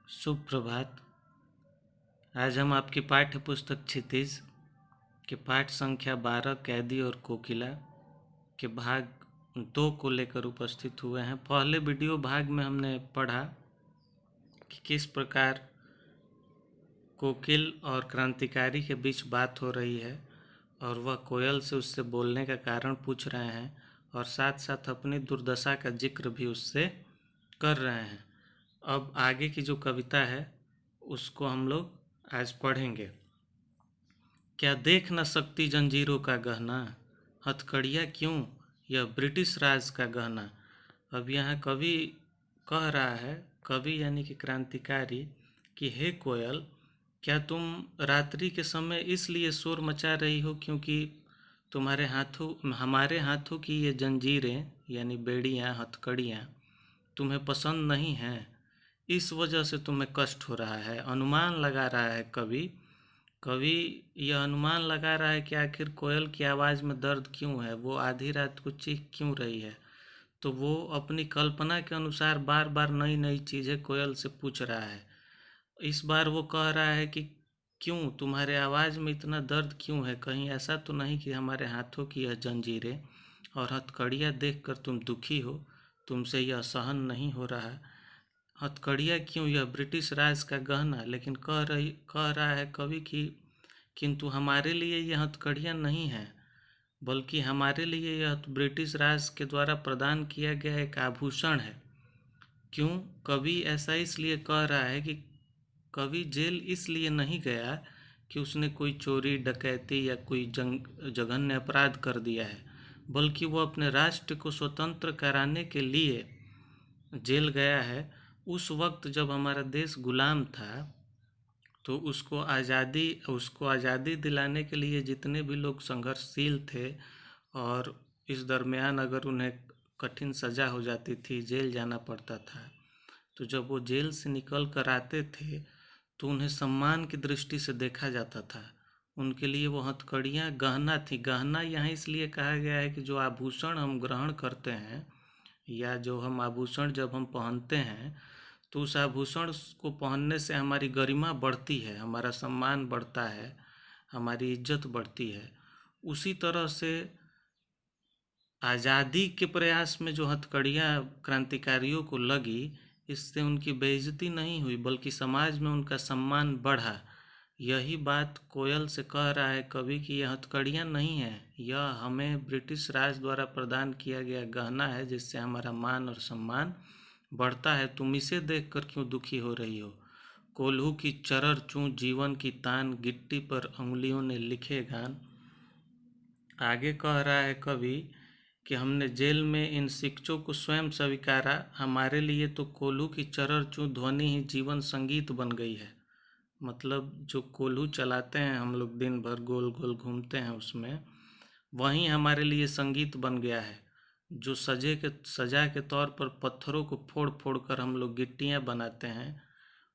सुप्रभात। आज हम आपकी पाठ्य पुस्तक क्षितिज के पाठ संख्या 12 कैदी और कोकिला के भाग 2 को लेकर उपस्थित हुए हैं। पहले वीडियो भाग में हमने पढ़ा कि किस प्रकार कोकिल और क्रांतिकारी के बीच बात हो रही है और वह कोयल से उससे बोलने का कारण पूछ रहे हैं और साथ साथ अपनी दुर्दशा का जिक्र भी उससे कर रहे हैं। अब आगे की जो कविता है उसको हम लोग आज पढ़ेंगे। क्या देख न सकती जंजीरों का गहना, हथकड़ियाँ क्यों यह ब्रिटिश राज का गहना। अब यहाँ कवि कह रहा है, कवि यानी कि क्रांतिकारी, कि हे कोयल, क्या तुम रात्रि के समय इसलिए शोर मचा रही हो क्योंकि तुम्हारे हाथों हमारे हाथों की ये जंजीरें यानी बेड़ियाँ हथकड़ियाँ तुम्हें पसंद नहीं हैं, इस वजह से तुम्हें कष्ट हो रहा है। अनुमान लगा रहा है कवि यह अनुमान लगा रहा है कि आखिर कोयल की आवाज़ में दर्द क्यों है, वो आधी रात को चीख क्यों रही है। तो वो अपनी कल्पना के अनुसार बार बार नई नई चीज़ें कोयल से पूछ रहा है। इस बार वो कह रहा है कि क्यों तुम्हारे आवाज़ में इतना दर्द क्यों है, कहीं ऐसा तो नहीं कि हमारे हाथों की यह जंजीरें और हथकड़ियाँ देखकर तुम दुखी हो, तुमसे यह सहन नहीं हो रहा। हथकड़ियाँ क्यों यह ब्रिटिश राज का गहना। लेकिन कह रहा है कवि कि किंतु हमारे लिए यह हथकड़ियाँ नहीं हैं, बल्कि हमारे लिए यह ब्रिटिश राज के द्वारा प्रदान किया गया एक आभूषण है। क्यों कवि ऐसा इसलिए कह रहा है कि कवि जेल इसलिए नहीं गया कि उसने कोई चोरी डकैती या कोई जघन्य अपराध कर दिया है, बल्कि वो अपने राष्ट्र को स्वतंत्र कराने के लिए जेल गया है। उस वक्त जब हमारा देश गुलाम था तो उसको आज़ादी दिलाने के लिए जितने भी लोग संघर्षशील थे और इस दरमियान अगर उन्हें कठिन सज़ा हो जाती थी, जेल जाना पड़ता था, तो जब वो जेल से निकल कर आते थे तो उन्हें सम्मान की दृष्टि से देखा जाता था। उनके लिए वो हथकड़ियाँ गहना थी। गहना यहाँ इसलिए कहा गया है कि जो आभूषण हम ग्रहण करते हैं या जो हम आभूषण जब हम पहनते हैं तो उस आभूषण को पहनने से हमारी गरिमा बढ़ती है, हमारा सम्मान बढ़ता है, हमारी इज्जत बढ़ती है। उसी तरह से आज़ादी के प्रयास में जो हथकड़ियाँ क्रांतिकारियों को लगी, इससे उनकी बेइज्जती नहीं हुई बल्कि समाज में उनका सम्मान बढ़ा। यही बात कोयल से कह रहा है कवि कि यह हथकड़ियाँ नहीं हैं, यह हमें ब्रिटिश राज द्वारा प्रदान किया गया गहना है जिससे हमारा मान और सम्मान बढ़ता है। तुम इसे देखकर क्यों दुखी हो रही हो। कोल्हू की चरर चूं जीवन की तान, गिट्टी पर उंगलियों ने लिखे गान। आगे कह रहा है कवि कि हमने जेल में इन शिक्षों को स्वयं स्वीकारा, हमारे लिए तो कोल्हू की चरर चूं ध्वनि ही जीवन संगीत बन गई है। मतलब जो कोल्हू चलाते हैं हम लोग दिन भर गोल गोल घूमते हैं उसमें, वहीं हमारे लिए संगीत बन गया है। जो सजा के तौर पर पत्थरों को फोड़ फोड़ कर हम लोग गिट्टियाँ बनाते हैं,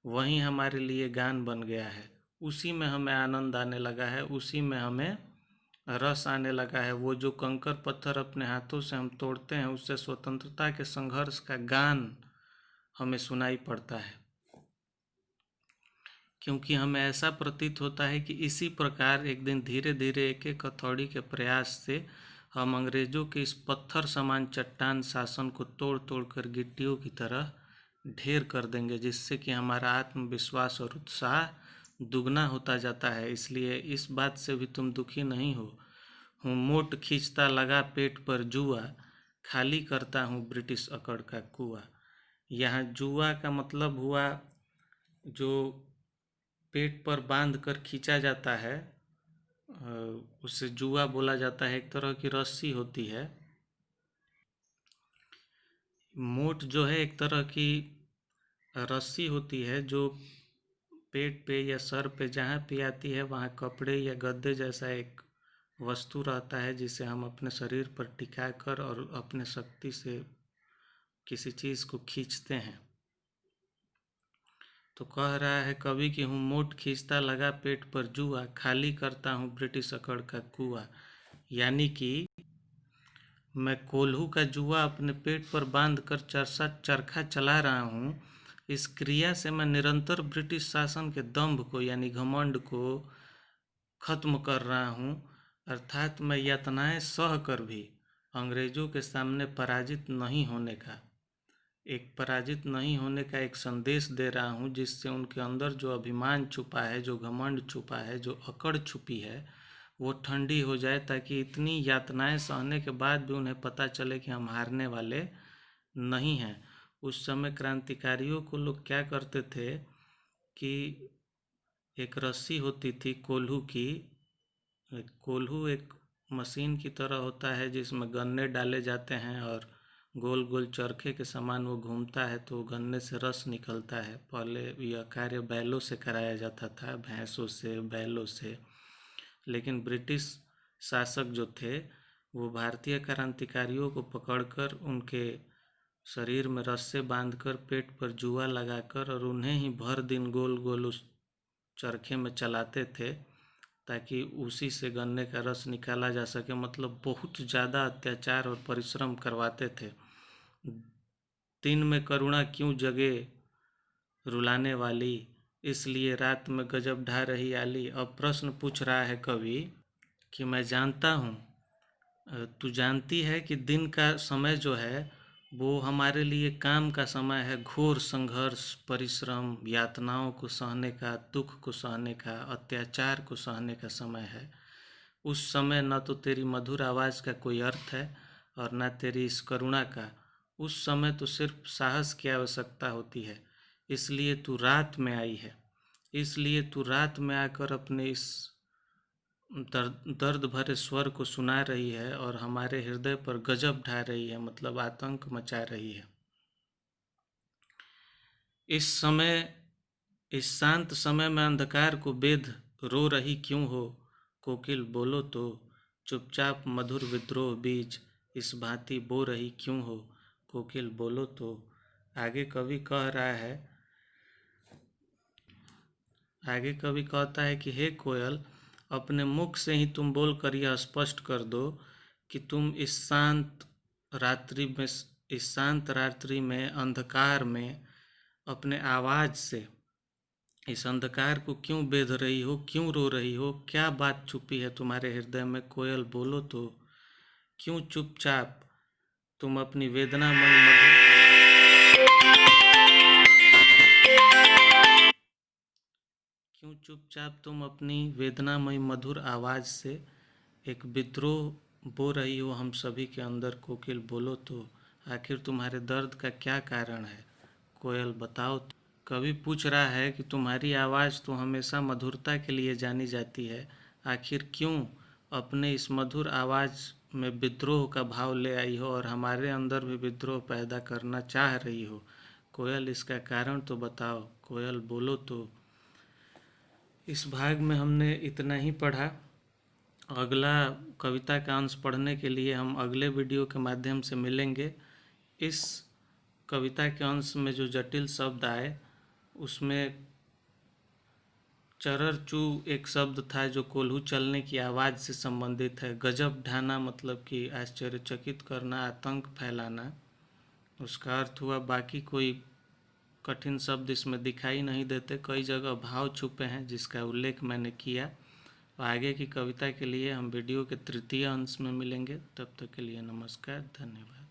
वहीं हमारे लिए गान बन गया है। उसी में हमें आनंद आने लगा है, उसी में हमें रस आने लगा है। वो जो कंकर पत्थर अपने हाथों से हम तोड़ते हैं, उससे स्वतंत्रता के संघर्ष का गान हमें सुनाई पड़ता है, क्योंकि हमें ऐसा प्रतीत होता है कि इसी प्रकार एक दिन धीरे धीरे एक एक हथौड़ी के प्रयास से हम अंग्रेजों के इस पत्थर समान चट्टान शासन को तोड़ तोड़ कर गिट्टियों की तरह ढेर कर देंगे, जिससे कि हमारा आत्मविश्वास और उत्साह दुगना होता जाता है। इसलिए इस बात से भी तुम दुखी नहीं हो। हूँ मोट खींचता लगा पेट पर जुआ, खाली करता हूँ ब्रिटिश अकड़ का कुआं। यहाँ जुआ का मतलब हुआ जो पेट पर बांध कर खींचा जाता है, उसे जुआ बोला जाता है। एक तरह की रस्सी होती है। मोट जो है एक तरह की रस्सी होती है जो पेट पे या सर पे जहाँ भी आती है वहाँ कपड़े या गद्दे जैसा एक वस्तु रहता है, जिसे हम अपने शरीर पर टिका कर और अपने शक्ति से किसी चीज़ को खींचते हैं। तो कह रहा है कवि कि हूँ मोट खींचता लगा पेट पर जुआ, खाली करता हूँ ब्रिटिश अकड़ का कुआं। यानी कि मैं कोल्हू का जुआ अपने पेट पर बांध कर चरखा चला रहा हूँ, इस क्रिया से मैं निरंतर ब्रिटिश शासन के दंभ को यानी घमंड को खत्म कर रहा हूँ, अर्थात मैं यातनाएं सह कर भी अंग्रेजों के सामने पराजित नहीं होने का एक संदेश दे रहा हूँ, जिससे उनके अंदर जो अभिमान छुपा है, जो घमंड छुपा है, जो अकड़ छुपी है, वो ठंडी हो जाए, ताकि इतनी यातनाएं सहने के बाद भी उन्हें पता चले कि हम हारने वाले नहीं हैं। उस समय क्रांतिकारियों को लोग क्या करते थे कि एक रस्सी होती थी कोल्हू की। कोल्हू एक मशीन की तरह होता है जिसमें गन्ने डाले जाते हैं और गोल गोल चरखे के समान वो घूमता है, तो गन्ने से रस निकलता है। पहले यह कार्य बैलों से कराया जाता था, भैंसों से, बैलों से। लेकिन ब्रिटिश शासक जो थे वो भारतीय क्रांतिकारियों को पकड़कर उनके शरीर में रस्से बांधकर पेट पर जुआ लगाकर और उन्हें ही भर दिन गोल गोल उस चरखे में चलाते थे, ताकि उसी से गन्ने का रस निकाला जा सके। मतलब बहुत ज़्यादा अत्याचार और परिश्रम करवाते थे। दिन में करुणा क्यों जगे रुलाने वाली, इसलिए रात में गजब ढा रही आली। अब प्रश्न पूछ रहा है कवि कि मैं जानता हूँ, तू जानती है कि दिन का समय जो है वो हमारे लिए काम का समय है, घोर संघर्ष, परिश्रम, यातनाओं को सहने का, दुख को सहने का, अत्याचार को सहने का समय है। उस समय न तो तेरी मधुर आवाज़ का कोई अर्थ है और न तेरी इस करुणा का। उस समय तो सिर्फ साहस की आवश्यकता होती है। इसलिए तू रात में आई है, इसलिए तू रात में आकर अपने इस दर्द भरे स्वर को सुना रही है और हमारे हृदय पर गजब ढा रही है, मतलब आतंक मचा रही है। इस शांत समय में अंधकार को बेध रो रही क्यों हो, कोकिल बोलो तो। चुपचाप मधुर विद्रोह बीज इस भांति बो रही क्यों हो, कोकिल बोलो तो। आगे कवि कहता है कि हे कोयल, अपने मुख से ही तुम बोल कर यह स्पष्ट कर दो कि तुम इस शांत रात्रि में अंधकार में अपने आवाज़ से इस अंधकार को क्यों बेध रही हो, क्यों रो रही हो, क्या बात छुपी है तुम्हारे हृदय में, कोयल बोलो तो। क्यों चुपचाप तुम अपनी वेदनामय मधुर आवाज़ से एक विद्रोह बो रही हो हम सभी के अंदर, कोकिल बोलो तो। आखिर तुम्हारे दर्द का क्या कारण है, कोयल बताओ तो। कवि पूछ रहा है कि तुम्हारी आवाज़ तो हमेशा मधुरता के लिए जानी जाती है, आखिर क्यों अपने इस मधुर आवाज़ में विद्रोह का भाव ले आई हो और हमारे अंदर भी विद्रोह पैदा करना चाह रही हो, कोयल इसका कारण तो बताओ, कोयल बोलो तो। इस भाग में हमने इतना ही पढ़ा। अगला कविता का अंश पढ़ने के लिए हम अगले वीडियो के माध्यम से मिलेंगे। इस कविता के अंश में जो जटिल शब्द आए उसमें चरर चू एक शब्द था जो कोल्हू चलने की आवाज़ से संबंधित है। गजब ढाना मतलब कि आश्चर्यचकित करना, आतंक फैलाना, उसका अर्थ हुआ। बाकी कोई कठिन शब्द इसमें दिखाई नहीं देते, कई जगह भाव छुपे हैं जिसका उल्लेख मैंने किया। आगे की कविता के लिए हम वीडियो के तृतीय अंश में मिलेंगे। तब तक के लिए नमस्कार, धन्यवाद।